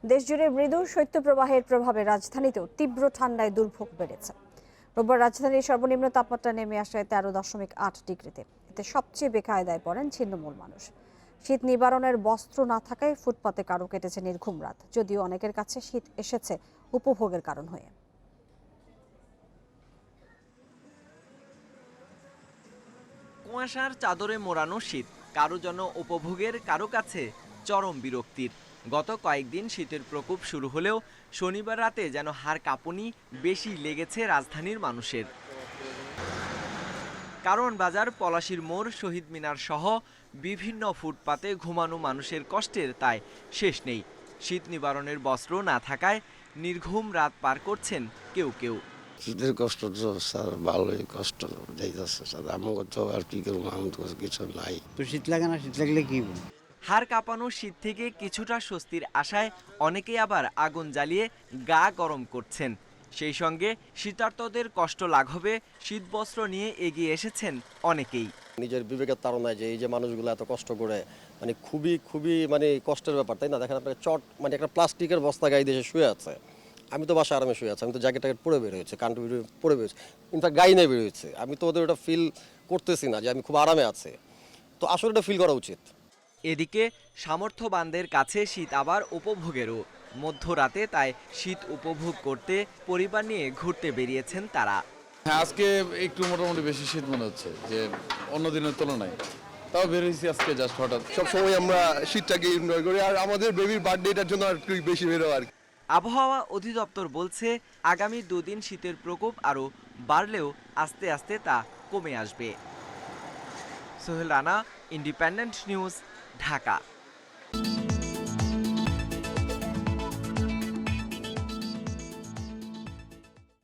দেশজুড়ে মৃদু শৈত্যপ্রবাহের প্রভাবে রাজধানীতেও তীব্র ঠান্ডায় দুর্ভোগ বেড়েছে। রোববার রাজধানীর সর্বনিম্ন তাপমাত্রা নেমে আসে 13.8 ডিগ্রিতে। এতে সবচেয়ে বেকায়দায় পড়েন ছিন্নমূল মানুষ। শীত নিবারণের বস্ত্র না থাকায় ফুটপাতে কারো কেটেছে নির্ঘুম রাত, যদিও অনেকের কাছে শীত এসেছে উপভোগের কারণ হয়ে। কুয়াশার চাদরে মোড়ানো শীত কারো জন্য উপভোগের, কারো কাছে চরম বিরক্তির। গত কয়েকদিন শীতের প্রকোপ শুরু হলেও শনিবার রাতে যেন হাড় কাঁপুনি বেশি লেগেছে রাজধানীর মানুষের। কারণ বাজার, পলাশীর মোড়, শহীদ মিনার সহ বিভিন্ন ফুটপাতে ঘুমানো মানুষের কষ্টের তাই শেষ নেই। শীত নিবারণের বস্ত্র না থাকায় নির্ঘুম রাত পার করছেন কেউ কেউ। শীতের কষ্ট তো স্যার ভালোই কষ্ট যাইতেছে স্যার, আমাকে তো আর কি করবো, আমি তো কিছু নাই। তো শীত লাগে না, শীত লাগলে কি? হাড় কাঁপানো শীত থেকে কিছুটা স্বস্তির আশায় অনেকেই আবার আগুন জ্বালিয়ে গা গরম করছেন। সেই সঙ্গে শীতার্তদের কষ্ট লাঘবে শীতবস্ত্র নিয়ে এগিয়ে এসেছেন অনেকেই। নিজের বিবেকের তাড়নায় যে এই যে মানুষগুলো এত কষ্ট করে, মানে খুবই খুবই মানে কষ্টের ব্যাপার, তাই না? দেখেন আপনার চট মানে একটা প্লাস্টিকের বস্তা গায়ে দিয়ে শুয়ে আছে। আমি তো বাসায় আরামে শুয়ে আছি, আমি তো জ্যাকেট ট্যাকেট পরে বের হয়েছে, কান্টু পরে বেরোয়েছে, ইনফ্যাক্ট গায়ে নিয়ে বের হয়েছে। আমি তো ওদের ওটা ফিল করতেছি না যে আমি খুব আরামে আছি। তো আসলে এটা ফিল করা উচিত। এদিকে সামর্থ্যবানদের কাছে শীত আবার উপভোগেরও। মধ্যরাতে তাই শীত উপভোগ করতে পরিবার নিয়ে ঘুরতে বেরিয়েছেন তারা। হ্যাঁ, আজকে একটু মোটামুটি বেশি শীত মনে হচ্ছে যে অন্য দিনের তুলনায়। তাও বের হয়েছি আজকে জাস্ট হঠাৎ। সবসময় আমরা শীতটাকে এনজয় করি, আর আমাদের বেবির বার্থডেটার জন্য আর একটু বেশি বেরো আর কি। আবহাওয়া অধিদপ্তর বলছে আগামী দুদিন শীতের প্রকোপ আরও বাড়লেও আস্তে আস্তে তা কমে আসবে। Sohel Rana, independent news, Dhaka.